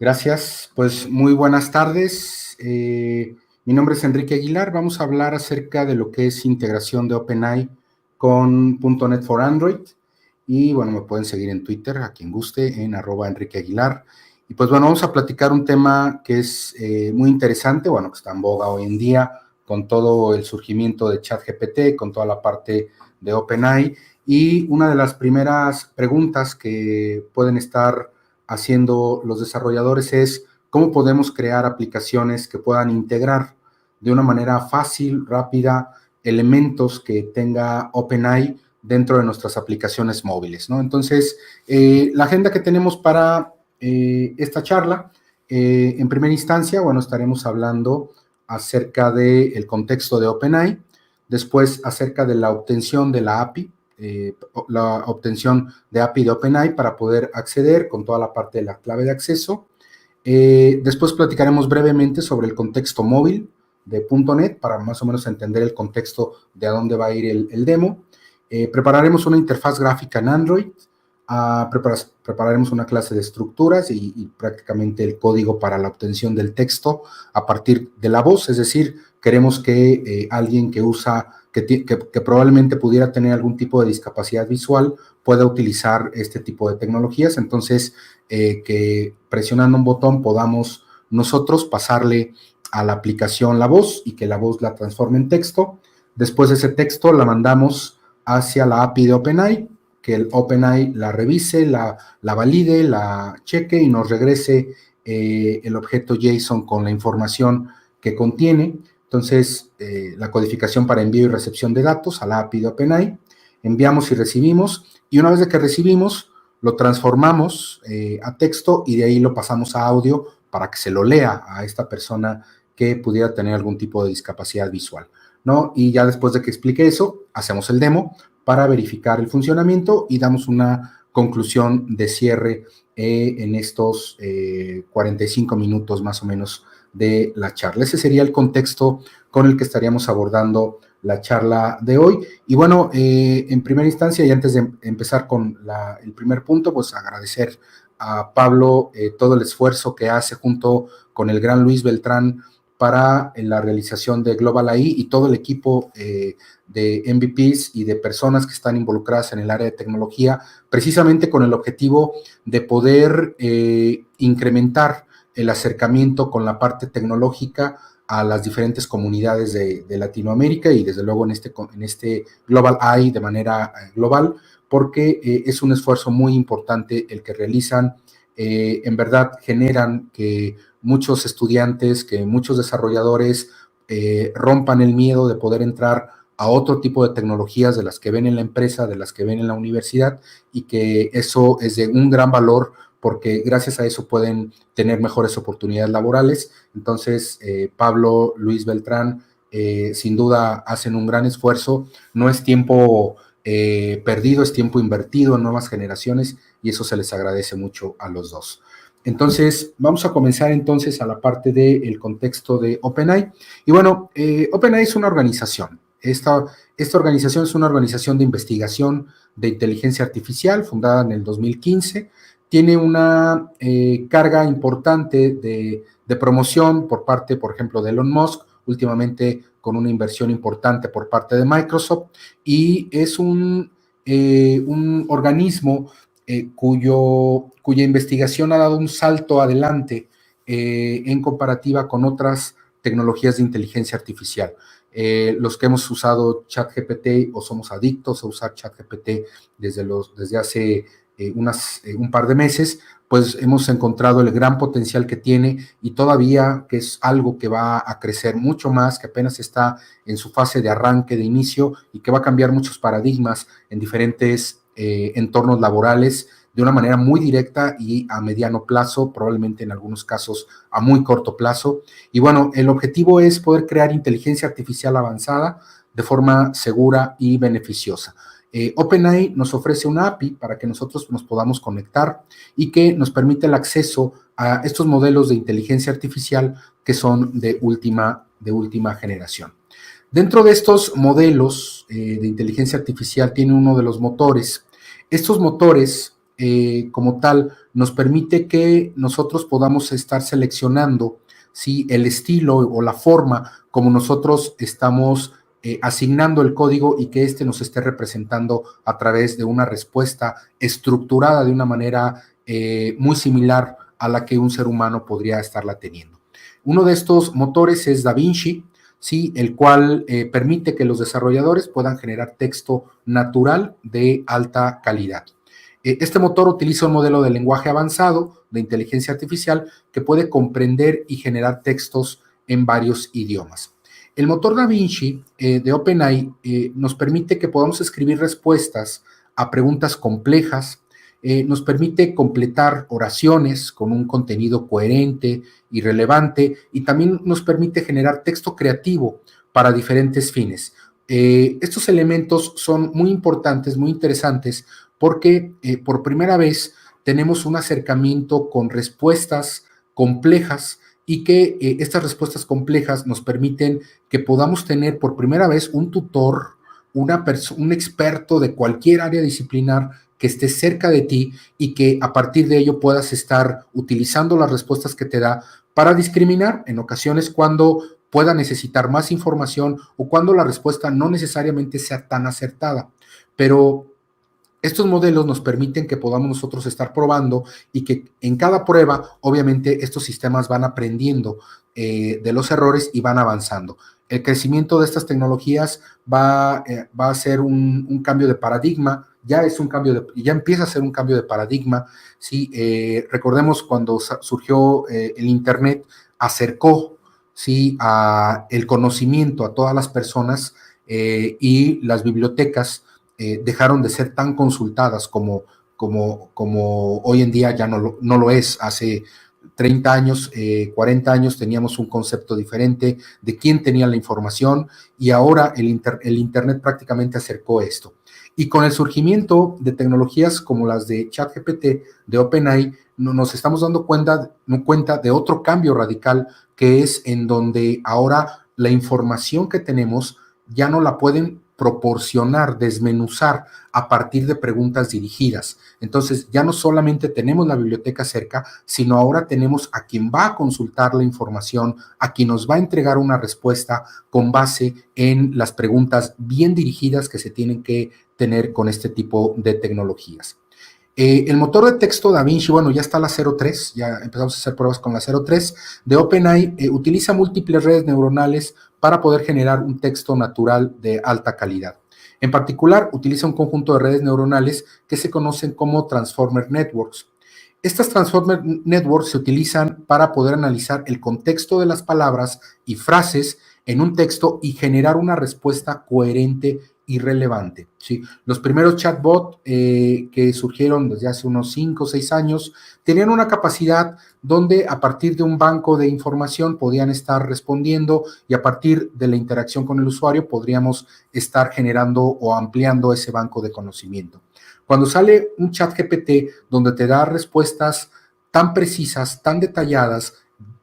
Gracias, pues muy buenas tardes. Mi nombre es Enrique Aguilar. Vamos a hablar acerca de lo que es integración de OpenAI con .NET for Android. Y bueno, me pueden seguir en Twitter, a quien guste, en @EnriqueAguilar. Y pues bueno, vamos a platicar un tema que es muy interesante, bueno, que está en boga hoy en día, con todo el surgimiento de ChatGPT, con toda la parte de OpenAI. Y una de las primeras preguntas que pueden estar haciendo los desarrolladores es cómo podemos crear aplicaciones que puedan integrar de una manera fácil, rápida, elementos que tenga OpenAI dentro de nuestras aplicaciones móviles, ¿no? Entonces, la agenda que tenemos para esta charla, en primera instancia, bueno, estaremos hablando acerca del contexto de OpenAI, después acerca de la obtención de la API, la obtención de API de OpenAI para poder acceder con toda la parte de la clave de acceso. Después platicaremos brevemente sobre el contexto móvil de .NET para más o menos entender el contexto de a dónde va a ir el demo. Prepararemos una interfaz gráfica en Android. Prepararemos una clase de estructuras y prácticamente el código para la obtención del texto a partir de la voz, es decir, queremos que alguien que usa, que probablemente pudiera tener algún tipo de discapacidad visual pueda utilizar este tipo de tecnologías, entonces que presionando un botón podamos nosotros pasarle a la aplicación la voz y que la voz la transforme en texto. Después de ese texto la mandamos hacia la API de OpenAI, que el OpenAI la revise, la valide, la cheque y nos regrese el objeto JSON con la información que contiene. Entonces, la codificación para envío y recepción de datos a la API de OpenAI, enviamos y recibimos, y una vez de que recibimos, lo transformamos a texto y de ahí lo pasamos a audio para que se lo lea a esta persona que pudiera tener algún tipo de discapacidad visual, ¿no? Y ya después de que explique eso, hacemos el demo para verificar el funcionamiento y damos una conclusión de cierre en estos 45 minutos más o menos de la charla. Ese sería el contexto con el que estaríamos abordando la charla de hoy. Y bueno, en primera instancia y antes de empezar con el primer punto, pues agradecer a Pablo todo el esfuerzo que hace junto con el gran Luis Beltrán para la realización de Global AI y todo el equipo de MVPs y de personas que están involucradas en el área de tecnología, precisamente con el objetivo de poder incrementar el acercamiento con la parte tecnológica a las diferentes comunidades de Latinoamérica y desde luego en este Global AI de manera global, porque es un esfuerzo muy importante el que realizan. En verdad generan que muchos estudiantes, que muchos desarrolladores rompan el miedo de poder entrar a otro tipo de tecnologías de las que ven en la empresa, de las que ven en la universidad, y que eso es de un gran valor porque gracias a eso pueden tener mejores oportunidades laborales. Entonces, Pablo, Luis Beltrán, sin duda hacen un gran esfuerzo. No es tiempo perdido, es tiempo invertido en nuevas generaciones y eso se les agradece mucho a los dos. Entonces, vamos a comenzar entonces a la parte del contexto de OpenAI. Y bueno, OpenAI es una organización. Esta organización es una organización de investigación de inteligencia artificial fundada en el 2015. Tiene una carga importante de promoción por parte, por ejemplo, de Elon Musk, últimamente con una inversión importante por parte de Microsoft, y es un organismo cuya investigación ha dado un salto adelante en comparativa con otras tecnologías de inteligencia artificial. Los que hemos usado ChatGPT o somos adictos a usar ChatGPT desde hace un par de meses, pues hemos encontrado el gran potencial que tiene y todavía que es algo que va a crecer mucho más, que apenas está en su fase de arranque, de inicio, y que va a cambiar muchos paradigmas en diferentes entornos laborales de una manera muy directa y a mediano plazo, probablemente en algunos casos a muy corto plazo. Y bueno, el objetivo es poder crear inteligencia artificial avanzada de forma segura y beneficiosa. OpenAI nos ofrece una API para que nosotros nos podamos conectar y que nos permite el acceso a estos modelos de inteligencia artificial que son de última generación. Dentro de estos modelos de inteligencia artificial tiene uno de los motores. Estos motores como tal nos permite que nosotros podamos estar seleccionando, ¿sí?, el estilo o la forma como nosotros estamos asignando el código y que éste nos esté representando a través de una respuesta estructurada de una manera muy similar a la que un ser humano podría estarla teniendo. Uno de estos motores es DaVinci, ¿sí?, el cual permite que los desarrolladores puedan generar texto natural de alta calidad. Este motor utiliza un modelo de lenguaje avanzado de inteligencia artificial que puede comprender y generar textos en varios idiomas. El motor DaVinci de OpenAI nos permite que podamos escribir respuestas a preguntas complejas, nos permite completar oraciones con un contenido coherente y relevante, y también nos permite generar texto creativo para diferentes fines. Estos elementos son muy importantes, muy interesantes, porque por primera vez tenemos un acercamiento con respuestas complejas y que estas respuestas complejas nos permiten que podamos tener por primera vez un tutor, un experto de cualquier área disciplinar que esté cerca de ti y que a partir de ello puedas estar utilizando las respuestas que te da para discriminar en ocasiones cuando pueda necesitar más información o cuando la respuesta no necesariamente sea tan acertada. Pero estos modelos nos permiten que podamos nosotros estar probando y que en cada prueba, obviamente, estos sistemas van aprendiendo de los errores y van avanzando. El crecimiento de estas tecnologías va a ser un cambio de paradigma, ya empieza a ser un cambio de paradigma. ¿Sí? Recordemos cuando surgió el Internet, acercó, ¿sí?, el conocimiento a todas las personas, y las bibliotecas dejaron de ser tan consultadas como hoy en día ya no lo es. Hace 30 años, 40 años teníamos un concepto diferente de quién tenía la información, y ahora el Internet prácticamente acercó esto. Y con el surgimiento de tecnologías como las de ChatGPT, de OpenAI, nos estamos dando cuenta de otro cambio radical, que es en donde ahora la información que tenemos ya no la pueden proporcionar, desmenuzar a partir de preguntas dirigidas. Entonces, ya no solamente tenemos la biblioteca cerca, sino ahora tenemos a quien va a consultar la información, a quien nos va a entregar una respuesta con base en las preguntas bien dirigidas que se tienen que tener con este tipo de tecnologías. El motor de texto DaVinci, bueno, ya está la 03, ya empezamos a hacer pruebas con la 03 de OpenAI, utiliza múltiples redes neuronales para poder generar un texto natural de alta calidad. En particular, utiliza un conjunto de redes neuronales que se conocen como Transformer Networks. Estas Transformer Networks se utilizan para poder analizar el contexto de las palabras y frases en un texto y generar una respuesta coherente y relevante. ¿Sí? Los primeros chatbots que surgieron desde hace unos 5 o 6 años tenían una capacidad donde a partir de un banco de información podían estar respondiendo, y a partir de la interacción con el usuario podríamos estar generando o ampliando ese banco de conocimiento. Cuando sale un ChatGPT donde te da respuestas tan precisas, tan detalladas,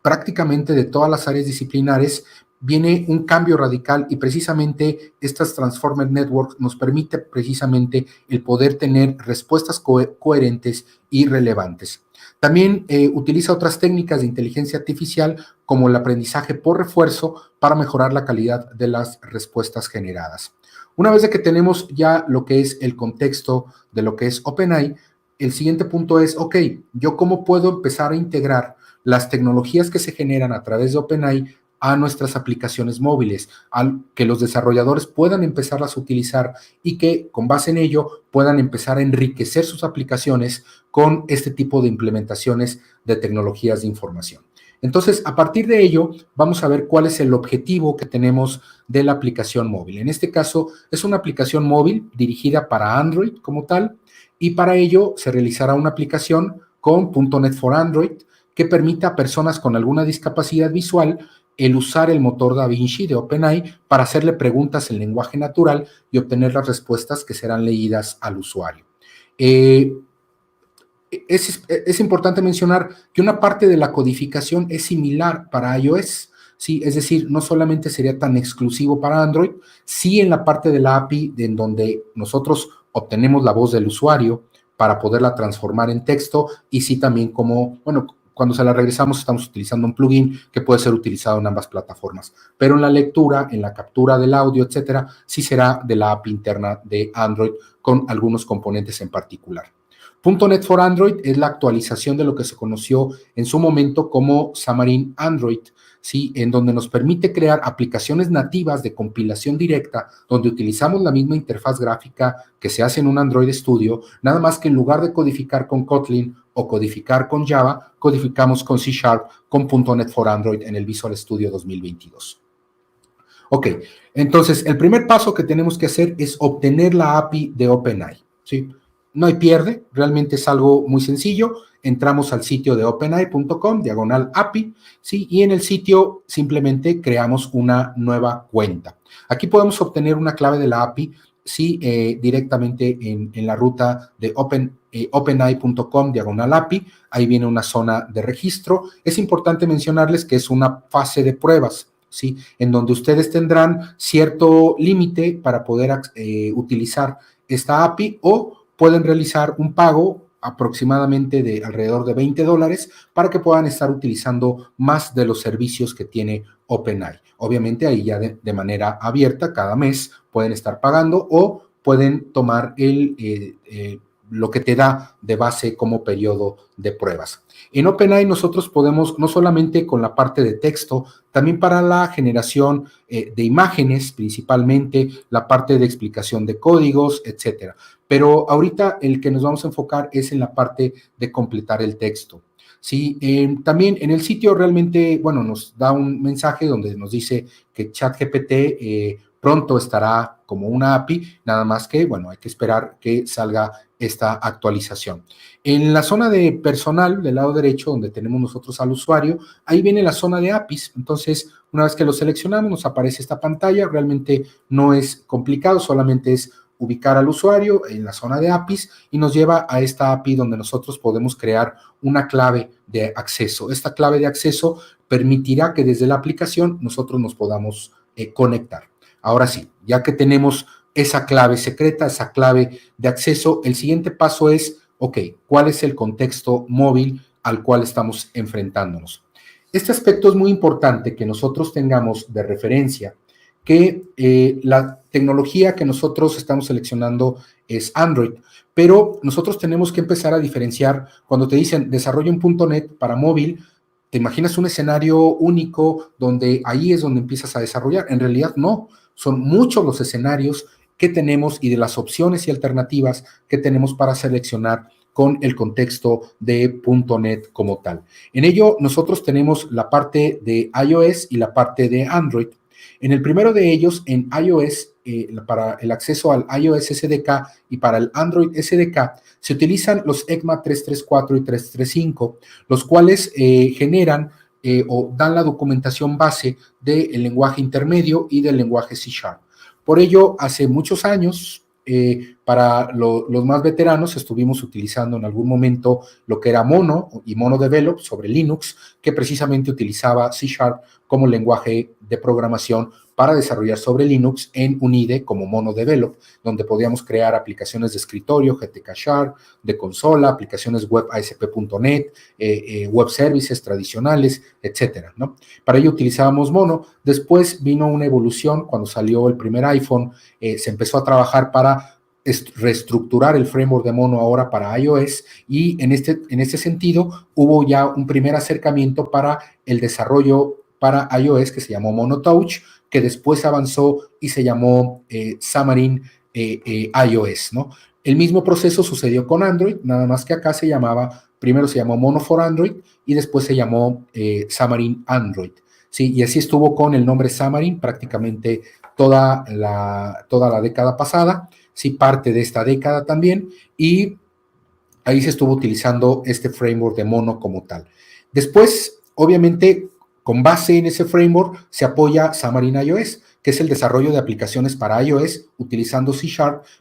prácticamente de todas las áreas disciplinares, viene un cambio radical, y precisamente estas Transformer Networks nos permite precisamente el poder tener respuestas coherentes y relevantes. También utiliza otras técnicas de inteligencia artificial como el aprendizaje por refuerzo para mejorar la calidad de las respuestas generadas. Una vez que tenemos ya lo que es el contexto de lo que es OpenAI, el siguiente punto es, ok, ¿yo cómo puedo empezar a integrar las tecnologías que se generan a través de OpenAI a nuestras aplicaciones móviles, que los desarrolladores puedan empezarlas a utilizar y que con base en ello puedan empezar a enriquecer sus aplicaciones con este tipo de implementaciones de tecnologías de información? Entonces, a partir de ello, vamos a ver cuál es el objetivo que tenemos de la aplicación móvil. En este caso, es una aplicación móvil dirigida para Android como tal, y para ello se realizará una aplicación con .NET for Android que permita a personas con alguna discapacidad visual el usar el motor DaVinci de OpenAI para hacerle preguntas en lenguaje natural y obtener las respuestas que serán leídas al usuario. Es importante mencionar que una parte de la codificación es similar para iOS, ¿sí? Es decir, no solamente sería tan exclusivo para Android, sí en la parte de la API en donde nosotros obtenemos la voz del usuario para poderla transformar en texto y sí también como, bueno, cuando se la regresamos estamos utilizando un plugin que puede ser utilizado en ambas plataformas, pero en la lectura, en la captura del audio, etcétera, sí será de la API interna de Android con algunos componentes en particular. .NET for Android es la actualización de lo que se conoció en su momento como Xamarin Android, ¿sí? En donde nos permite crear aplicaciones nativas de compilación directa, donde utilizamos la misma interfaz gráfica que se hace en un Android Studio, nada más que en lugar de codificar con Kotlin o codificar con Java, codificamos con C# con .NET for Android en el Visual Studio 2022. Ok, entonces el primer paso que tenemos que hacer es obtener la API de OpenAI, ¿sí? No hay pierde, realmente es algo muy sencillo. Entramos al sitio de openai.com/API, ¿sí? Y en el sitio simplemente creamos una nueva cuenta. Aquí podemos obtener una clave de la API, ¿sí? Directamente en la ruta de openai.com/API. Ahí viene una zona de registro. Es importante mencionarles que es una fase de pruebas, ¿sí? En donde ustedes tendrán cierto límite para poder utilizar esta API o pueden realizar un pago aproximadamente de alrededor de $20 para que puedan estar utilizando más de los servicios que tiene OpenAI. Obviamente ahí ya de manera abierta cada mes pueden estar pagando o pueden tomar lo que te da de base como periodo de pruebas. En OpenAI nosotros podemos, no solamente con la parte de texto, también para la generación de imágenes, principalmente la parte de explicación de códigos, etcétera. Pero ahorita el que nos vamos a enfocar es en la parte de completar el texto. Sí, también en el sitio realmente, bueno, nos da un mensaje donde nos dice que ChatGPT pronto estará como una API, nada más que, bueno, hay que esperar que salga esta actualización. En la zona de personal, del lado derecho, donde tenemos nosotros al usuario, ahí viene la zona de APIs. Entonces, una vez que lo seleccionamos, nos aparece esta pantalla. Realmente no es complicado, solamente es ubicar al usuario en la zona de APIs y nos lleva a esta API donde nosotros podemos crear una clave de acceso. Esta clave de acceso permitirá que desde la aplicación nosotros nos podamos conectar. Ahora sí, ya que tenemos esa clave secreta, esa clave de acceso, el siguiente paso es, ok, ¿cuál es el contexto móvil al cual estamos enfrentándonos? Este aspecto es muy importante que nosotros tengamos de referencia que la tecnología que nosotros estamos seleccionando es Android, pero nosotros tenemos que empezar a diferenciar cuando te dicen desarrolla un .NET para móvil. ¿Te imaginas un escenario único donde ahí es donde empiezas a desarrollar? En realidad no, son muchos los escenarios que tenemos y de las opciones y alternativas que tenemos para seleccionar con el contexto de .NET como tal. En ello, nosotros tenemos la parte de iOS y la parte de Android. En el primero de ellos, en iOS, para el acceso al iOS SDK y para el Android SDK, se utilizan los ECMA 334 y 335, los cuales generan o dan la documentación base del lenguaje intermedio y del lenguaje C#. Por ello, hace muchos años, para los más veteranos, estuvimos utilizando en algún momento lo que era Mono y Mono Develop sobre Linux, que precisamente utilizaba C# como lenguaje de programación para desarrollar sobre Linux en un IDE como Mono Develop, donde podíamos crear aplicaciones de escritorio, GTK de consola, aplicaciones web ASP.NET, web services tradicionales, etcétera, ¿no? Para ello utilizábamos Mono. Después vino una evolución cuando salió el primer iPhone, se empezó a trabajar para reestructurar el framework de Mono ahora para iOS y en este sentido hubo ya un primer acercamiento para el desarrollo para iOS que se llamó Mono Touch, que después avanzó y se llamó Xamarin iOS, ¿no? El mismo proceso sucedió con Android, nada más que acá primero se llamó Mono for Android y después se llamó Xamarin Android, ¿sí? Y así estuvo con el nombre Xamarin prácticamente toda la década pasada, sí, parte de esta década también, y ahí se estuvo utilizando este framework de Mono como tal. Después, obviamente, con base en ese framework se apoya Xamarin iOS, que es el desarrollo de aplicaciones para iOS utilizando C#,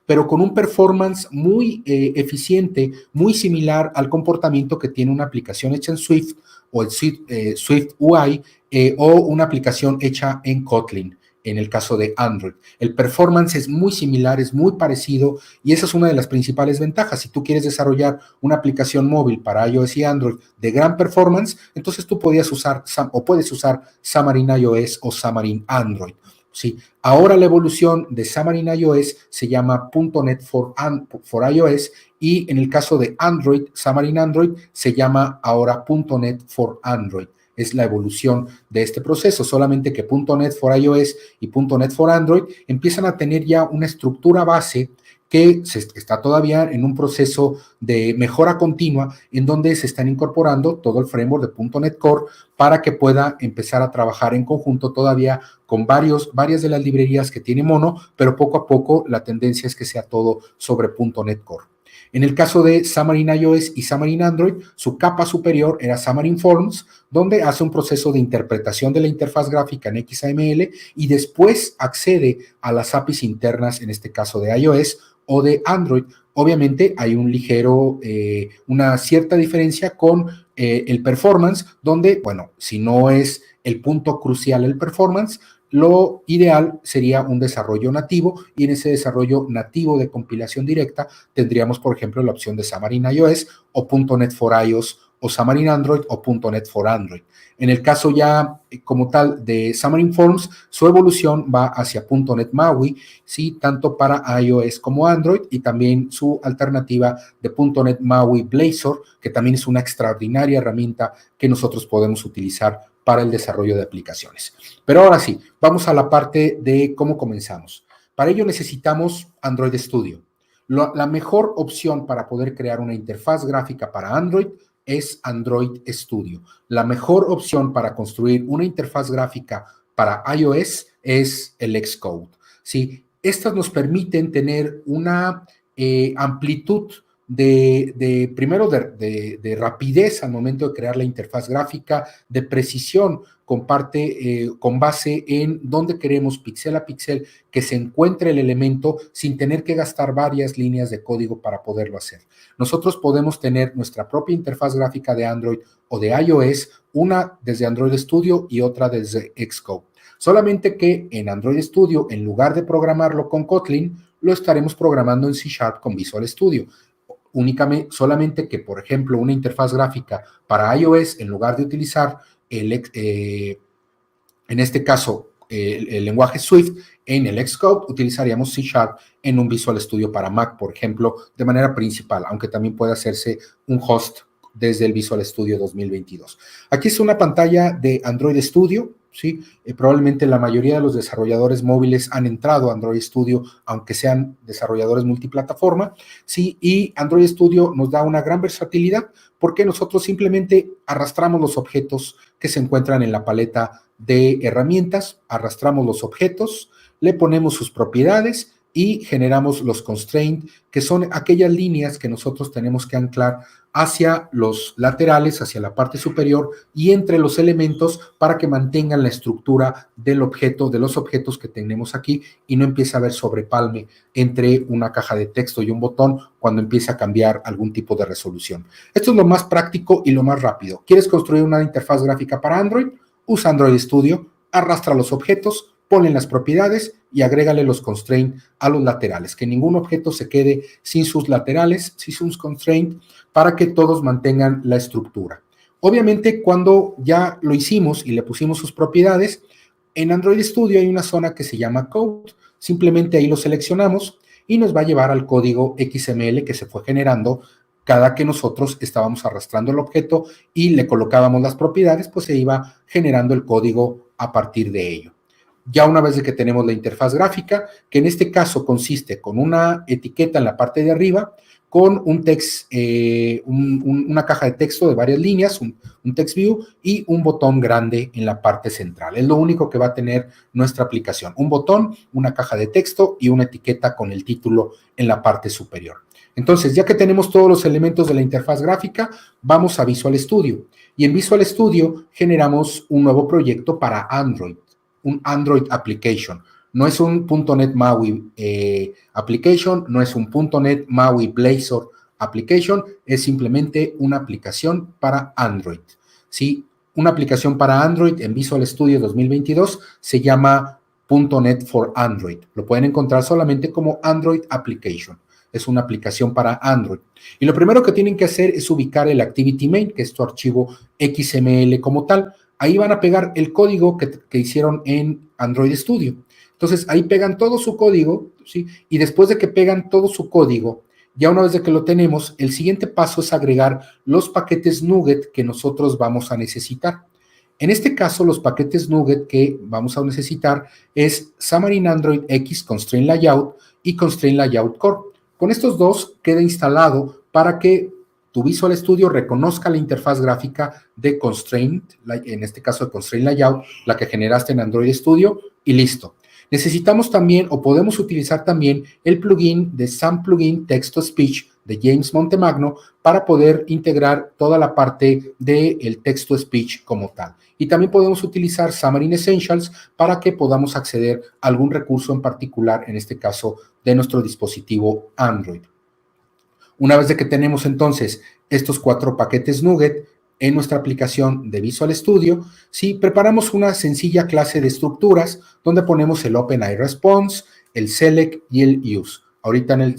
pero con un performance muy eficiente, muy similar al comportamiento que tiene una aplicación hecha en Swift o en Swift UI o una aplicación hecha en Kotlin. en el caso de Android. El performance es muy similar, es muy parecido y esa es una de las principales ventajas. Si tú quieres desarrollar una aplicación móvil para iOS y Android de gran performance, entonces tú podías usar o puedes usar Xamarin iOS o Xamarin Android. Sí, ahora la evolución de Xamarin iOS se llama .NET for iOS y en el caso de Android, Xamarin Android se llama ahora .NET for Android. Es la evolución de este proceso, solamente que .NET for iOS y .NET for Android empiezan a tener ya una estructura base que está todavía en un proceso de mejora continua en donde se están incorporando todo el framework de .NET Core para que pueda empezar a trabajar en conjunto todavía con varias de las librerías que tiene Mono, pero poco a poco la tendencia es que sea todo sobre .NET Core. En el caso de Xamarin iOS y Xamarin Android, su capa superior era Xamarin Forms, donde hace un proceso de interpretación de la interfaz gráfica en XAML y después accede a las APIs internas, en este caso de iOS o de Android. Obviamente hay una cierta diferencia con el performance, donde, bueno, si no es el punto crucial el performance, lo ideal sería un desarrollo nativo y en ese desarrollo nativo de compilación directa tendríamos, por ejemplo, la opción de Xamarin iOS o .NET for iOS o Xamarin Android o .NET for Android. En el caso ya como tal de Xamarin Forms, su evolución va hacia .NET MAUI, ¿sí? Tanto para iOS como Android y también su alternativa de .NET MAUI Blazor, que también es una extraordinaria herramienta que nosotros podemos utilizar para el desarrollo de aplicaciones. Pero ahora sí, vamos a la parte de cómo comenzamos. Para ello necesitamos Android Studio. La mejor opción para poder crear una interfaz gráfica para Android es Android Studio. La mejor opción para construir una interfaz gráfica para iOS es el Xcode. ¿Sí? Estas nos permiten tener una amplitud primero de rapidez al momento de crear la interfaz gráfica, de precisión con base en dónde queremos píxel a píxel que se encuentre el elemento sin tener que gastar varias líneas de código para poderlo hacer. Nosotros podemos tener nuestra propia interfaz gráfica de Android o de iOS, una desde Android Studio y otra desde Xcode. Solamente que en Android Studio, en lugar de programarlo con Kotlin, lo estaremos programando en C# con Visual Studio. Solamente que, por ejemplo, una interfaz gráfica para iOS, en lugar de utilizar en este caso el lenguaje Swift, en el Xcode utilizaríamos C# en un Visual Studio para Mac, por ejemplo, de manera principal, aunque también puede hacerse un host desde el Visual Studio 2022. Aquí es una pantalla de Android Studio, ¿sí? Probablemente la mayoría de los desarrolladores móviles han entrado a Android Studio, aunque sean desarrolladores multiplataforma, ¿sí? Y Android Studio nos da una gran versatilidad porque nosotros simplemente arrastramos los objetos que se encuentran en la paleta de herramientas, arrastramos los objetos, le ponemos sus propiedades y generamos los constraints, que son aquellas líneas que nosotros tenemos que anclar hacia los laterales, hacia la parte superior y entre los elementos para que mantengan la estructura del objeto, de los objetos que tenemos aquí y no empiece a haber sobrepalme entre una caja de texto y un botón cuando empiece a cambiar algún tipo de resolución. Esto es lo más práctico y lo más rápido. ¿Quieres construir una interfaz gráfica para Android? Usa Android Studio, arrastra los objetos, ponle las propiedades y agrégale los constraints a los laterales, que ningún objeto se quede sin sus laterales, sin sus constraints, para que todos mantengan la estructura. Obviamente, cuando ya lo hicimos y le pusimos sus propiedades, en Android Studio hay una zona que se llama Code. Simplemente ahí lo seleccionamos y nos va a llevar al código XML que se fue generando cada que nosotros estábamos arrastrando el objeto y le colocábamos las propiedades, pues se iba generando el código a partir de ello. Ya una vez de que tenemos la interfaz gráfica, que en este caso consiste con una etiqueta en la parte de arriba, con un text, una caja de texto de varias líneas, un text view y un botón grande en la parte central. Es lo único que va a tener nuestra aplicación. Un botón, una caja de texto y una etiqueta con el título en la parte superior. Entonces, ya que tenemos todos los elementos de la interfaz gráfica, vamos a Visual Studio. Y en Visual Studio generamos un nuevo proyecto para Android, un Android Application. No es un .NET MAUI Application, no es un .NET MAUI Blazor Application, es simplemente una aplicación para Android. ¿Sí? Una aplicación para Android en Visual Studio 2022 se llama .NET for Android. Lo pueden encontrar solamente como Android Application. Es una aplicación para Android. Y lo primero que tienen que hacer es ubicar el Activity Main, que es tu archivo XML como tal. Ahí van a pegar el código que hicieron en Android Studio. Entonces, ahí pegan todo su código, ¿sí? Y después de que pegan todo su código, ya una vez de que lo tenemos, el siguiente paso es agregar los paquetes NuGet que nosotros vamos a necesitar. En este caso, los paquetes NuGet que vamos a necesitar es Xamarin Android X Constraint Layout y Constraint Layout Core. Con estos dos queda instalado para que tu Visual Studio reconozca la interfaz gráfica de Constraint, en este caso de Constraint Layout, la que generaste en Android Studio, y listo. Necesitamos también, o podemos utilizar también, el plugin de Sam Plugin Text to Speech de James Montemagno para poder integrar toda la parte del text to speech como tal. Y también podemos utilizar Xamarin Essentials para que podamos acceder a algún recurso en particular, en este caso de nuestro dispositivo Android. Una vez de que tenemos entonces estos 4 paquetes NuGet en nuestra aplicación de Visual Studio, sí, preparamos una sencilla clase de estructuras donde ponemos el OpenIResponse, el Select y el Use. Ahorita en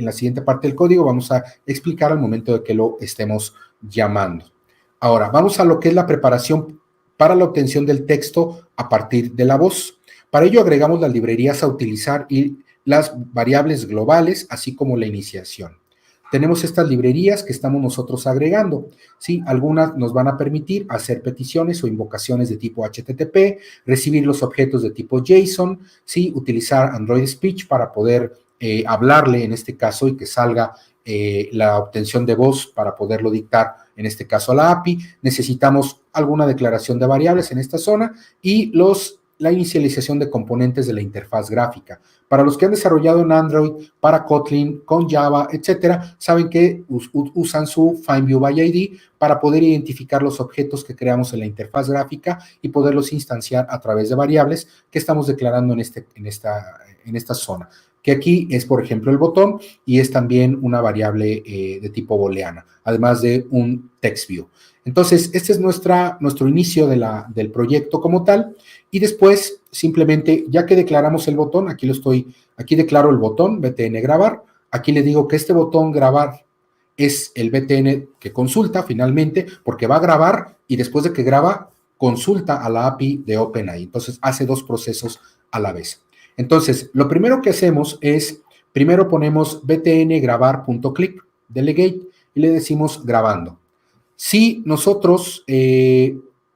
la siguiente parte del código vamos a explicar al momento de que lo estemos llamando. Ahora, vamos a lo que es la preparación para la obtención del texto a partir de la voz. Para ello agregamos las librerías a utilizar y las variables globales, así como la iniciación. Tenemos estas librerías que estamos nosotros agregando, ¿sí? Algunas nos van a permitir hacer peticiones o invocaciones de tipo HTTP, recibir los objetos de tipo JSON, ¿sí? Utilizar Android Speech para poder hablarle en este caso y que salga la obtención de voz para poderlo dictar, en este caso a la API. Necesitamos alguna declaración de variables en esta zona y la inicialización de componentes de la interfaz gráfica. Para los que han desarrollado en Android, para Kotlin, con Java, etcétera, saben que usan su FindViewById para poder identificar los objetos que creamos en la interfaz gráfica y poderlos instanciar a través de variables que estamos declarando en esta zona, que aquí es, por ejemplo, el botón y es también una variable de tipo booleana, además de un TextView. Entonces, este es nuestro inicio del proyecto como tal, y después simplemente, ya que declaramos el botón, aquí declaro el botón BTN grabar, aquí le digo que este botón grabar es el BTN que consulta finalmente, porque va a grabar y después de que graba, consulta a la API de OpenAI. Entonces, hace 2 procesos a la vez. Entonces, lo primero que hacemos es, primero ponemos btn grabar.click, delegate, y le decimos grabando. Si nosotros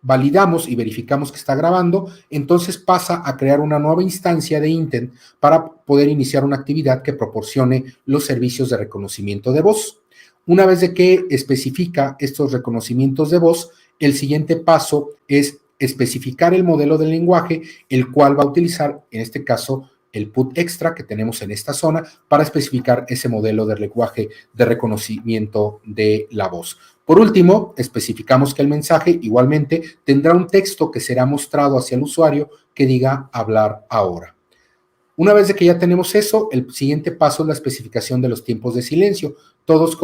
validamos y verificamos que está grabando, entonces pasa a crear una nueva instancia de intent para poder iniciar una actividad que proporcione los servicios de reconocimiento de voz. Una vez de que especifica estos reconocimientos de voz, el siguiente paso es especificar el modelo del lenguaje, el cual va a utilizar, en este caso, el put extra que tenemos en esta zona para especificar ese modelo de lenguaje de reconocimiento de la voz. Por último, especificamos que el mensaje igualmente tendrá un texto que será mostrado hacia el usuario que diga hablar ahora. Una vez de que ya tenemos eso, el siguiente paso es la especificación de los tiempos de silencio, todos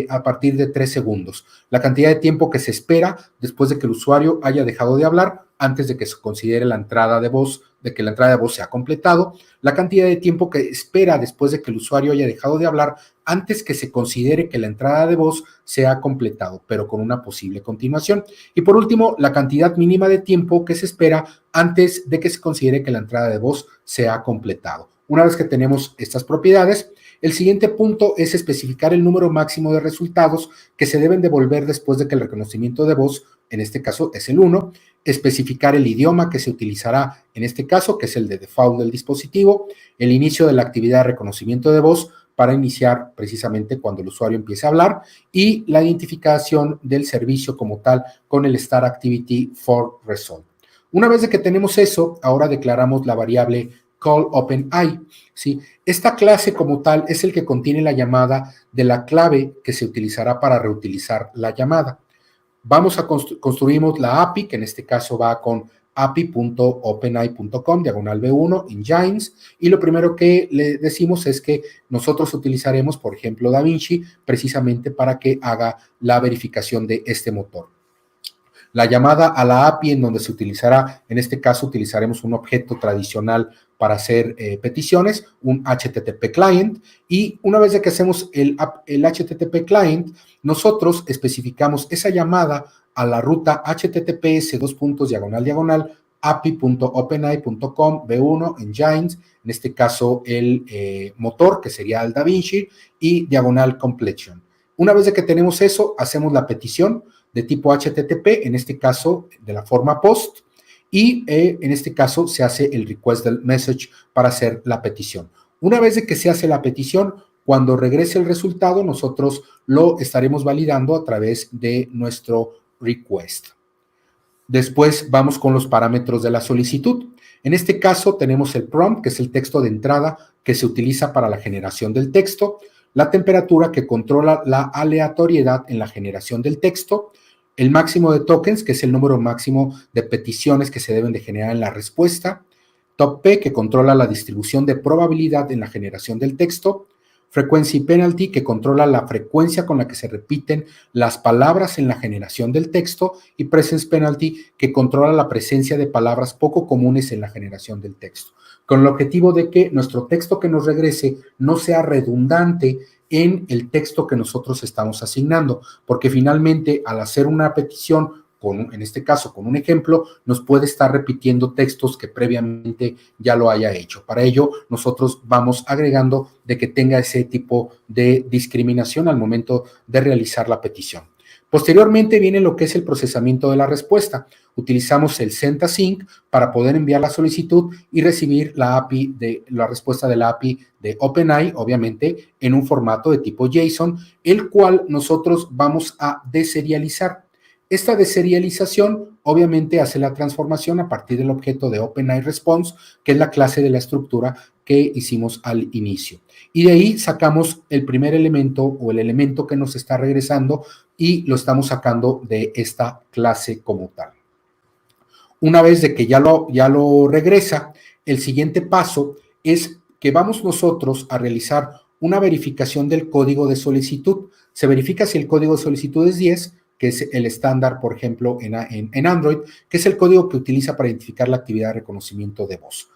a partir de 3 segundos. La cantidad de tiempo que se espera después de que el usuario haya dejado de hablar, antes de que se considere la entrada de voz, de que la entrada de voz se ha completado, la cantidad de tiempo que espera después de que el usuario haya dejado de hablar, antes que se considere que la entrada de voz se ha completado, pero con una posible continuación. Y por último, la cantidad mínima de tiempo que se espera antes de que se considere que la entrada de voz se ha completado. Una vez que tenemos estas propiedades, el siguiente punto es especificar el número máximo de resultados que se deben devolver después de que el reconocimiento de voz, en este caso es el 1, especificar el idioma que se utilizará en este caso, que es el de default del dispositivo, el inicio de la actividad de reconocimiento de voz para iniciar precisamente cuando el usuario empiece a hablar, y la identificación del servicio como tal con el Start Activity for Result. Una vez de que tenemos eso, ahora declaramos la variable callOpenAI, ¿sí? Esta clase como tal es el que contiene la llamada de la clave que se utilizará para reutilizar la llamada. Vamos a construimos la API, que en este caso va con api.openai.com, diagonal B1, engines, y lo primero que le decimos es que nosotros utilizaremos, por ejemplo, DaVinci, precisamente para que haga la verificación de este motor. La llamada a la API, en donde se utilizará, en este caso utilizaremos un objeto tradicional para hacer peticiones, un HTTP client, y una vez de que hacemos el HTTP client, nosotros especificamos esa llamada a la ruta https:// api.openai.com v1 engines, en este caso el motor, que sería el DaVinci, y diagonal completion. Una vez de que tenemos eso, hacemos la petición de tipo HTTP, en este caso de la forma POST, y en este caso se hace el request del message para hacer la petición. Una vez de que se hace la petición, cuando regrese el resultado, nosotros lo estaremos validando a través de nuestro request. Después vamos con los parámetros de la solicitud. En este caso tenemos el prompt, que es el texto de entrada que se utiliza para la generación del texto, la temperatura, que controla la aleatoriedad en la generación del texto, el máximo de tokens, que es el número máximo de peticiones que se deben de generar en la respuesta, top P, que controla la distribución de probabilidad en la generación del texto, frequency penalty, que controla la frecuencia con la que se repiten las palabras en la generación del texto, y presence penalty, que controla la presencia de palabras poco comunes en la generación del texto, con el objetivo de que nuestro texto que nos regrese no sea redundante en el texto que nosotros estamos asignando, porque finalmente al hacer una petición, en este caso con un ejemplo, nos puede estar repitiendo textos que previamente ya lo haya hecho. Para ello, nosotros vamos agregando de que tenga ese tipo de discriminación al momento de realizar la petición. Posteriormente viene lo que es el procesamiento de la respuesta. Utilizamos el send async para poder enviar la solicitud y recibir la respuesta de la API de OpenAI, obviamente en un formato de tipo JSON, el cual nosotros vamos a deserializar. Esta deserialización obviamente hace la transformación a partir del objeto de OpenAI Response, que es la clase de la estructura que hicimos al inicio. Y de ahí sacamos el primer elemento o el elemento que nos está regresando y lo estamos sacando de esta clase como tal. Una vez de que ya lo regresa, el siguiente paso es que vamos nosotros a realizar una verificación del código de solicitud. Se verifica si el código de solicitud es 10, que es el estándar, por ejemplo, en Android, que es el código que utiliza para identificar la actividad de reconocimiento de voz.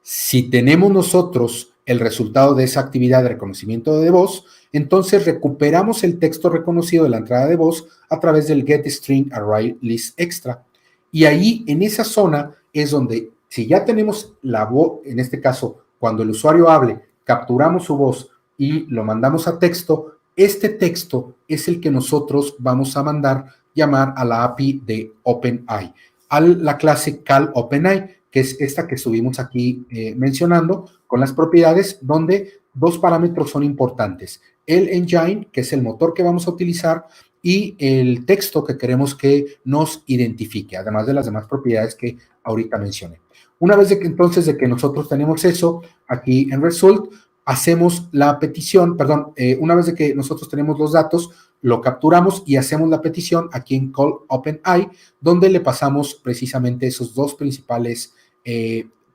Si tenemos nosotros el resultado de esa actividad de reconocimiento de voz, entonces recuperamos el texto reconocido de la entrada de voz a través del getStringArrayList extra. Y ahí, en esa zona, es donde, si ya tenemos la voz, en este caso, cuando el usuario hable, capturamos su voz y lo mandamos a texto, este texto es el que nosotros vamos a mandar llamar a la API de OpenAI, a la clase CalOpenAI, que es esta que estuvimos aquí mencionando, con las propiedades donde dos parámetros son importantes. El engine, que es el motor que vamos a utilizar, y el texto que queremos que nos identifique, además de las demás propiedades que ahorita mencioné. Una vez entonces de que nosotros tenemos eso, aquí en Result, hacemos la petición, una vez de que nosotros tenemos los datos, lo capturamos y hacemos la petición aquí en Call OpenAI, donde le pasamos precisamente esos dos principales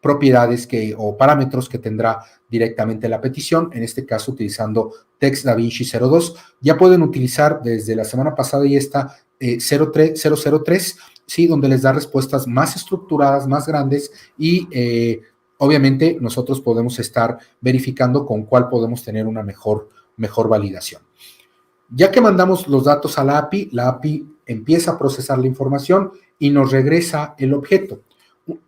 propiedades o parámetros que tendrá directamente la petición, en este caso utilizando Text DaVinci 02. Ya pueden utilizar desde la semana pasada y esta 003, ¿sí? Donde les da respuestas más estructuradas, más grandes y obviamente nosotros podemos estar verificando con cuál podemos tener una mejor validación. Ya que mandamos los datos a la API empieza a procesar la información y nos regresa el objeto,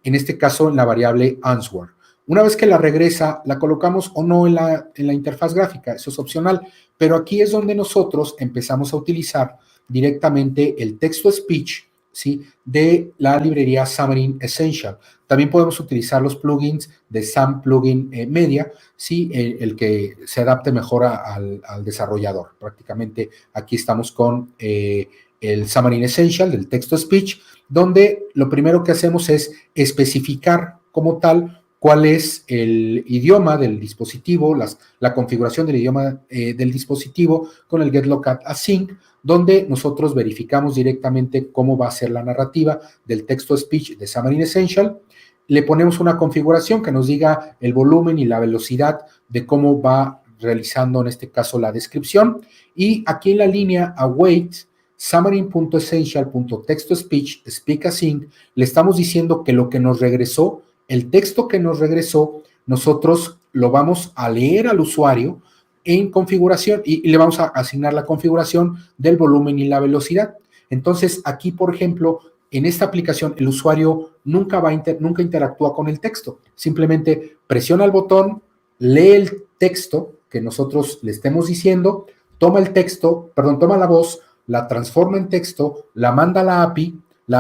en este caso en la variable answer. Una vez que la regresa, la colocamos o no en la interfaz gráfica, eso es opcional, pero aquí es donde nosotros empezamos a utilizar directamente el text-to-speech, ¿sí? De la librería Xamarin Essential. También podemos utilizar los plugins de Sam Plugin Media, ¿sí? El que se adapte mejor al desarrollador. Prácticamente aquí estamos con el Xamarin Essential del text-to-speech, donde lo primero que hacemos es especificar como tal cuál es el idioma del dispositivo, la configuración del idioma del dispositivo con el getLocatAsync, donde nosotros verificamos directamente cómo va a ser la narrativa del text-to-speech de Xamarin Essential. Le ponemos una configuración que nos diga el volumen y la velocidad de cómo va realizando en este caso la descripción. Y aquí en la línea await, xamarin.essential.textospeech speak async, le estamos diciendo que lo que nos regresó, el texto que nos regresó, nosotros lo vamos a leer al usuario en configuración y le vamos a asignar la configuración del volumen y la velocidad. Entonces, aquí, por ejemplo, en esta aplicación, el usuario nunca interactúa con el texto. Simplemente presiona el botón, lee el texto que nosotros le estemos diciendo, toma la voz, la transforma en texto, la manda a la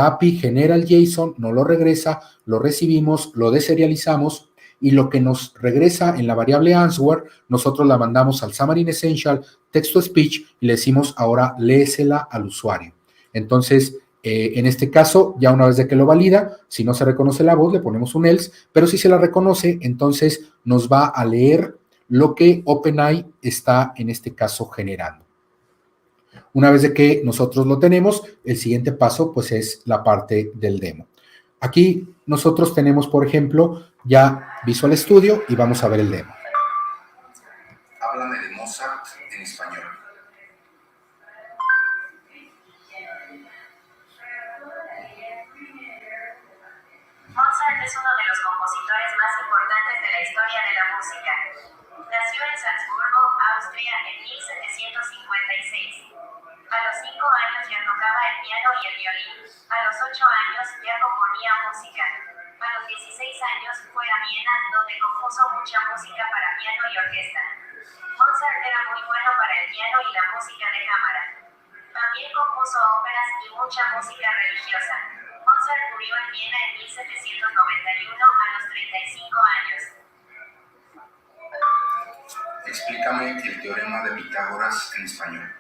API genera el JSON, nos lo regresa, lo recibimos, lo deserializamos y lo que nos regresa en la variable answer, nosotros la mandamos al Xamarin Essential Text to Speech y le decimos ahora léesela al usuario. Entonces, en este caso, ya una vez de que lo valida, si no se reconoce la voz, le ponemos un else, pero si se la reconoce, entonces nos va a leer lo que OpenAI está en este caso generando. Una vez de que nosotros lo tenemos, el siguiente paso pues es la parte del demo. Aquí nosotros tenemos, por ejemplo, ya Visual Studio y vamos a ver el demo. Háblame de Mozart en español. Mozart es uno de los compositores más importantes de la historia de la música. Nació en Salzburgo, Austria, en 1756. A los 5 años ya tocaba el piano y el violín. A los 8 años ya componía música. A los 16 años fue a Viena, donde compuso mucha música para piano y orquesta. Mozart era muy bueno para el piano y la música de cámara. También compuso óperas y mucha música religiosa. Mozart murió en Viena en 1791 a los 35 años. Explícame el teorema de Pitágoras en español.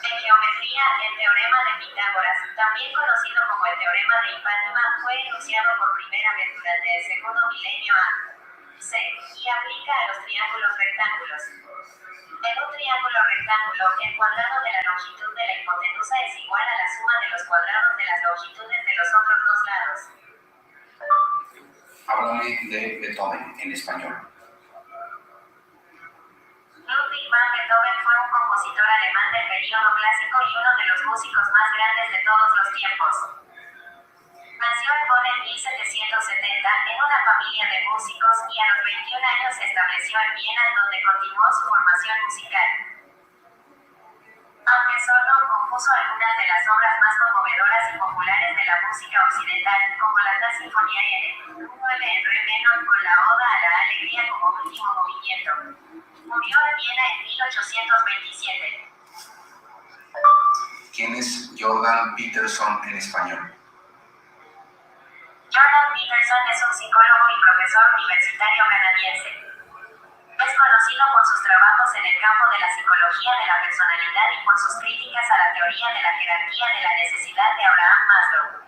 En geometría, el teorema de Pitágoras, también conocido como el teorema de Hipátima, fue enunciado por primera vez durante el segundo milenio a.C. y aplica a los triángulos rectángulos. En un triángulo rectángulo, el cuadrado de la longitud de la hipotenusa es igual a la suma de los cuadrados de las longitudes de los otros dos lados. Háblame de Beethoven en español. Ludwig van Beethoven fue un compositor alemán del período clásico y uno de los músicos más grandes de todos los tiempos. Nació en Bonn en 1770 en una familia de músicos y a los 21 años se estableció en Viena, donde continuó su formación musical. Aunque solo compuso algunas de las obras más conmovedoras y populares de la música occidental, como la Sinfonía en 9 en re menor con la Oda a la Alegría como último movimiento. Murió en Viena en 1827. ¿Quién es Jordan Peterson en español? Jordan Peterson es un psicólogo y profesor universitario canadiense. Es conocido por sus trabajos en el campo de la psicología de la personalidad y por sus críticas a la teoría de la jerarquía de la necesidad de Abraham Maslow.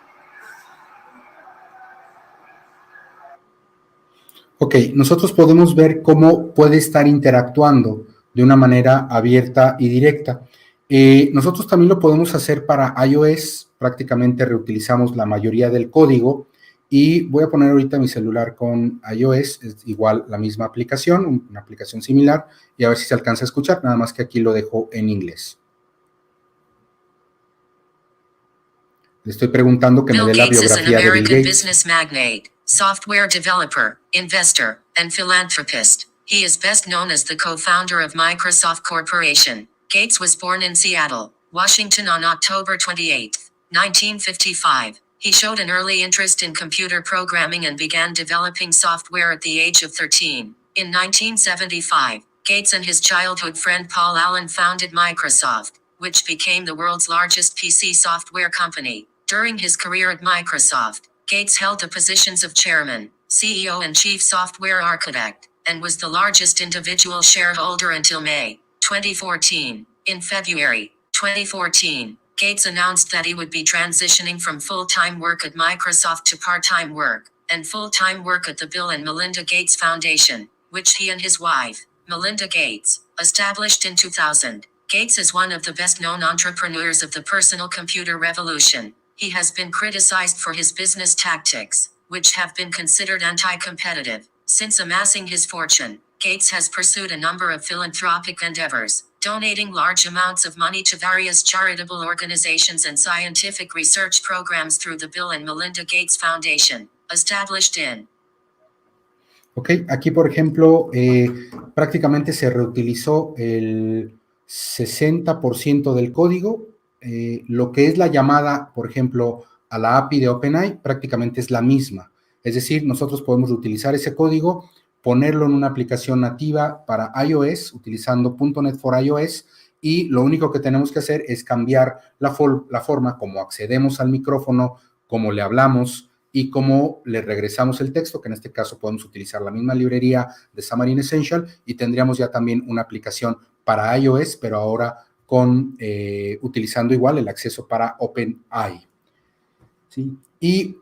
Ok, nosotros podemos ver cómo puede estar interactuando de una manera abierta y directa. Nosotros también lo podemos hacer para iOS, prácticamente reutilizamos la mayoría del código y voy a poner ahorita mi celular con iOS, es igual la misma aplicación, una aplicación similar, y a ver si se alcanza a escuchar, nada más que aquí lo dejo en inglés. Le estoy preguntando que me dé la biografía de Bill Gates. Business magnate, software developer, investor, and philanthropist. He is best known as the co-founder of Microsoft Corporation. Gates was born in Seattle, Washington on October 28, 1955. He showed an early interest in computer programming and began developing software at the age of 13. In 1975, Gates and his childhood friend Paul Allen founded Microsoft, which became the world's largest PC software company. During his career at Microsoft, Gates held the positions of chairman, CEO and chief software architect, and was the largest individual shareholder until May 2014. In February 2014, Gates announced that he would be transitioning from full-time work at Microsoft to part-time work, and full-time work at the Bill and Melinda Gates Foundation, which he and his wife, Melinda Gates, established in 2000. Gates is one of the best-known entrepreneurs of the personal computer revolution. He has been criticized for his business tactics, which have been considered anti-competitive. Since amassing his fortune, Gates has pursued a number of philanthropic endeavors, donating large amounts of money to various charitable organizations and scientific research programs through the Bill and Melinda Gates Foundation, established in. Ok, aquí por ejemplo, prácticamente se reutilizó el 60% del código. Lo que es la llamada, por ejemplo, a la API de OpenAI, prácticamente es la misma. Es decir, nosotros podemos reutilizar ese código, ponerlo en una aplicación nativa para iOS, utilizando .NET for iOS, y lo único que tenemos que hacer es cambiar la forma como accedemos al micrófono, como le hablamos, y cómo le regresamos el texto, que en este caso podemos utilizar la misma librería de Xamarin Essential y tendríamos ya también una aplicación para iOS, pero ahora utilizando igual el acceso para OpenAI. ¿Sí? Y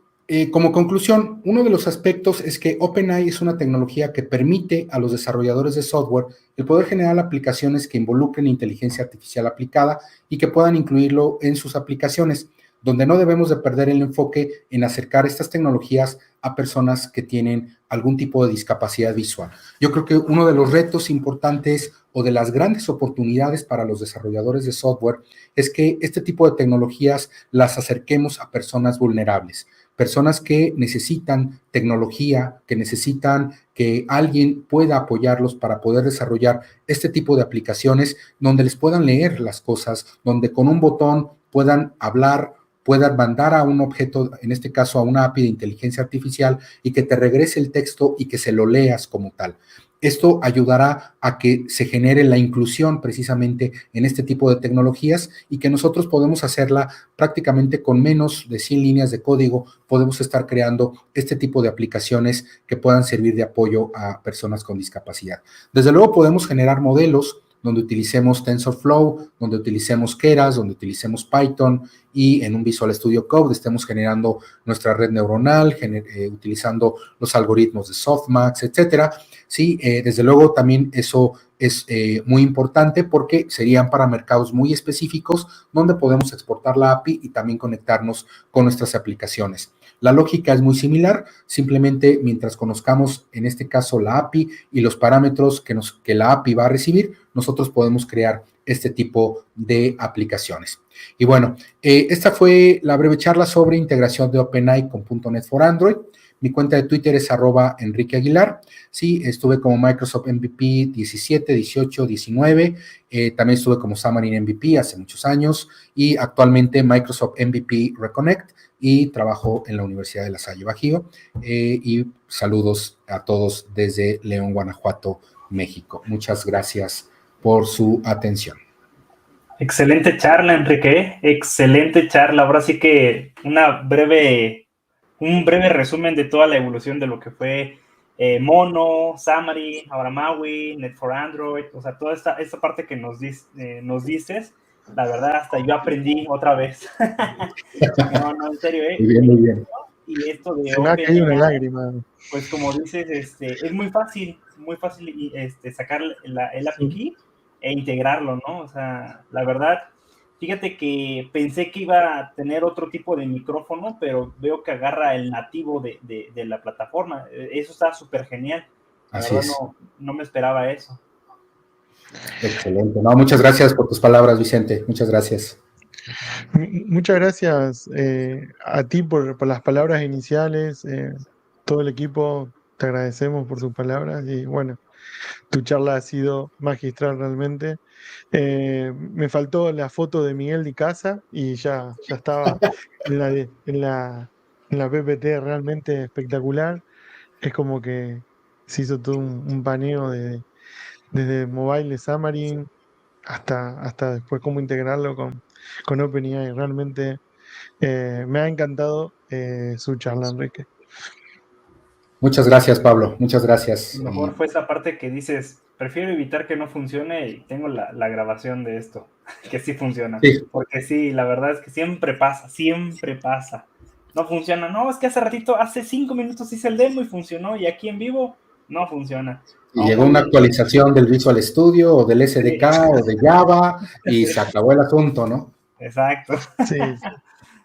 como conclusión, uno de los aspectos es que OpenAI es una tecnología que permite a los desarrolladores de software el poder generar aplicaciones que involucren inteligencia artificial aplicada y que puedan incluirlo en sus aplicaciones, donde no debemos de perder el enfoque en acercar estas tecnologías a personas que tienen algún tipo de discapacidad visual. Yo creo que uno de los retos importantes o de las grandes oportunidades para los desarrolladores de software es que este tipo de tecnologías las acerquemos a personas vulnerables, personas que necesitan tecnología, que necesitan que alguien pueda apoyarlos para poder desarrollar este tipo de aplicaciones donde les puedan leer las cosas, donde con un botón puedan hablar, puedan mandar a un objeto, en este caso a una API de inteligencia artificial, y que te regrese el texto y que se lo leas como tal. Esto ayudará a que se genere la inclusión precisamente en este tipo de tecnologías y que nosotros podemos hacerla prácticamente con menos de 100 líneas de código. Podemos estar creando este tipo de aplicaciones que puedan servir de apoyo a personas con discapacidad. Desde luego podemos generar modelos donde utilicemos TensorFlow, donde utilicemos Keras, donde utilicemos Python y en un Visual Studio Code estemos generando nuestra red neuronal, utilizando los algoritmos de Softmax, etcétera. Sí, desde luego también eso es muy importante porque serían para mercados muy específicos donde podemos exportar la API y también conectarnos con nuestras aplicaciones. La lógica es muy similar, simplemente mientras conozcamos en este caso la API y los parámetros que la API va a recibir, nosotros podemos crear este tipo de aplicaciones. Y bueno, esta fue la breve charla sobre integración de OpenAI con .NET for Android. Mi cuenta de Twitter es @EnriqueAguilar. Sí, estuve como Microsoft MVP 17, 18, 19. También estuve como Xamarin MVP hace muchos años y actualmente Microsoft MVP Reconnect y trabajo en la Universidad de La Salle Bajío. Y saludos a todos desde León, Guanajuato, México. Muchas gracias por su atención. Excelente charla, Enrique. Excelente charla. Ahora sí que un breve resumen de toda la evolución de lo que fue Mono, Xamarin, ahora Maui, Net for Android, o sea, toda esta parte que nos dices, la verdad hasta yo aprendí otra vez. No, en serio, Muy bien, muy bien. Y esto de se me ha caído una lágrima. Pues como dices, es muy fácil sacar el API key e integrarlo, ¿no? O sea, la verdad, fíjate que pensé que iba a tener otro tipo de micrófono, pero veo que agarra el nativo de la plataforma. Eso está súper genial. La Así verdad, es. no me esperaba eso. Excelente. No, muchas gracias por tus palabras, Vicente. Muchas gracias. Muchas gracias a ti por las palabras iniciales. Todo el equipo te agradecemos por sus palabras y bueno, tu charla ha sido magistral realmente. Me faltó la foto de Miguel de Casa y ya estaba en la PPT realmente espectacular. Es como que se hizo todo un paneo desde mobile de Xamarin hasta después cómo integrarlo con OpenAI. Realmente me ha encantado su charla, Enrique. Muchas gracias, Pablo. Muchas gracias. Lo mejor fue esa parte que dices, prefiero evitar que no funcione y tengo la grabación de esto, que sí funciona. Sí. Porque sí, la verdad es que siempre pasa. No funciona. No, es que hace 5 minutos hice el demo y funcionó y aquí en vivo no funciona. Y llegó una actualización del Visual Studio o del SDK o de Java y se acabó el asunto, ¿no? Exacto. Sí.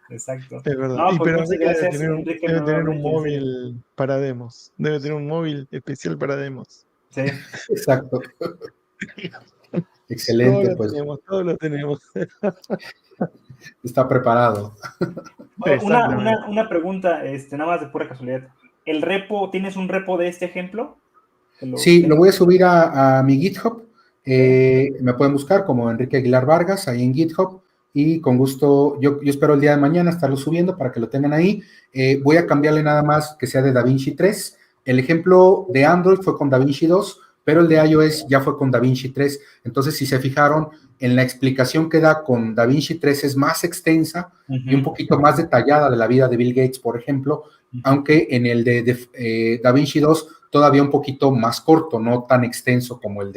Exacto. Es verdad. No, pues pero muchas gracias, Enrique. Debe tener un móvil para demos. Debe tener un móvil especial para demos. Sí. Exacto. Todo Excelente, lo pues tenemos, todo lo tenemos. está preparado. Exactamente. Una pregunta, nada más de pura casualidad. ¿El repo, tienes un repo de este ejemplo? Que lo Sí, lo tengas. voy a subir a mi GitHub. Ok. Me pueden buscar como Enrique Aguilar Vargas ahí en GitHub y con gusto, yo espero el día de mañana estarlo subiendo para que lo tengan ahí. Voy a cambiarle nada más que sea de DaVinci 3. El ejemplo de Android fue con DaVinci 2, pero el de iOS ya fue con DaVinci 3. Entonces, si se fijaron, en la explicación que da con DaVinci 3 es más extensa y un Ujú, poquito más detallada de la vida de Bill Gates, por ejemplo, ujú. aunque en el de DaVinci 2 todavía un poquito más corto, no tan extenso como el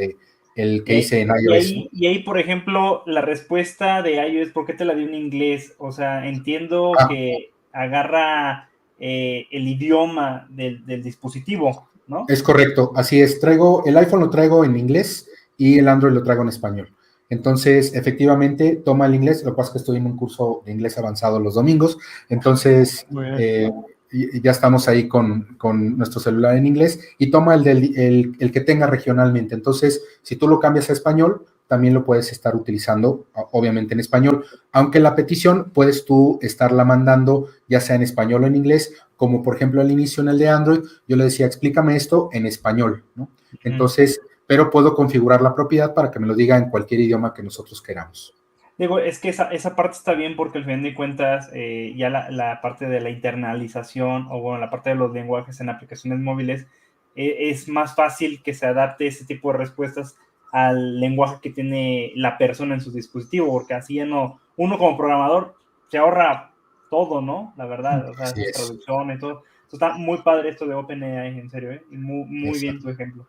que hice en iOS, ¿no? Y ahí, por ejemplo, la respuesta de iOS, ¿por qué te la dio en inglés? O sea, entiendo Ah, que agarra el idioma del dispositivo, ¿no? es correcto, así es. El iPhone lo traigo en inglés y el Android lo traigo en español. Entonces, efectivamente, toma el inglés. Lo que pasa es que estoy en un curso de inglés avanzado los domingos. Entonces, Muy bien. y ya estamos ahí con nuestro celular en inglés y toma el que tenga regionalmente. Entonces, si tú lo cambias a español, también lo puedes estar utilizando, obviamente en español. Aunque la petición puedes tú estarla mandando ya sea en español o en inglés, como por ejemplo al inicio en el de Android, yo le decía, explícame esto en español, ¿no? Ujú. Entonces, pero puedo configurar la propiedad para que me lo diga en cualquier idioma que nosotros queramos. Digo, es que esa parte está bien porque al fin de cuentas ya la parte de la internalización o bueno, la parte de los lenguajes en aplicaciones móviles es más fácil que se adapte ese tipo de respuestas al lenguaje que tiene la persona en su dispositivo, porque así ya no, uno como programador se ahorra todo, ¿no? La verdad, o sea, Así esas es. traducciones y todo. Entonces, está muy padre esto de OpenAI, en serio, ¿eh? Y muy, muy bien tu Exacto. ejemplo.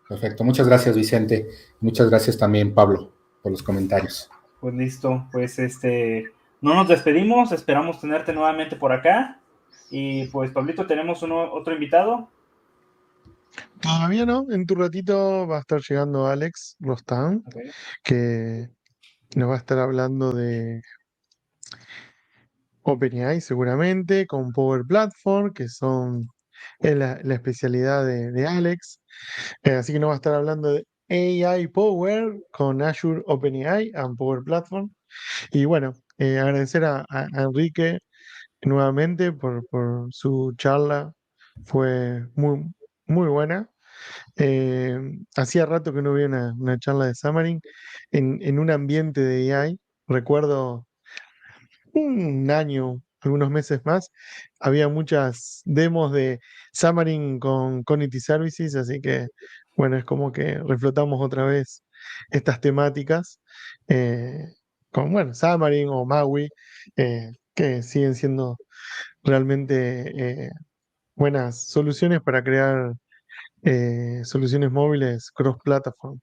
Perfecto. Muchas gracias, Vicente. Muchas gracias también, Pablo, por los comentarios. Pues listo, pues no nos despedimos, esperamos tenerte nuevamente por acá. Y pues, Pablito, tenemos otro invitado. Todavía no, en tu ratito va a estar llegando Alex Rostam, Okay. que nos va a estar hablando de OpenAI seguramente, con Power Platform, que es la especialidad de Alex. Así que nos va a estar hablando de AI Power con Azure OpenAI and Power Platform. Y bueno, agradecer a Enrique nuevamente por su charla, fue muy buena. Eh, Hacía rato que no había una charla de Xamarin en un ambiente de AI. Recuerdo un año, algunos meses más, había muchas demos de Xamarin con Cognity Services, así que bueno, es como que reflotamos otra vez estas temáticas eh, con, bueno, Xamarin o Maui, que siguen siendo realmente buenas soluciones para crear soluciones móviles cross-platform.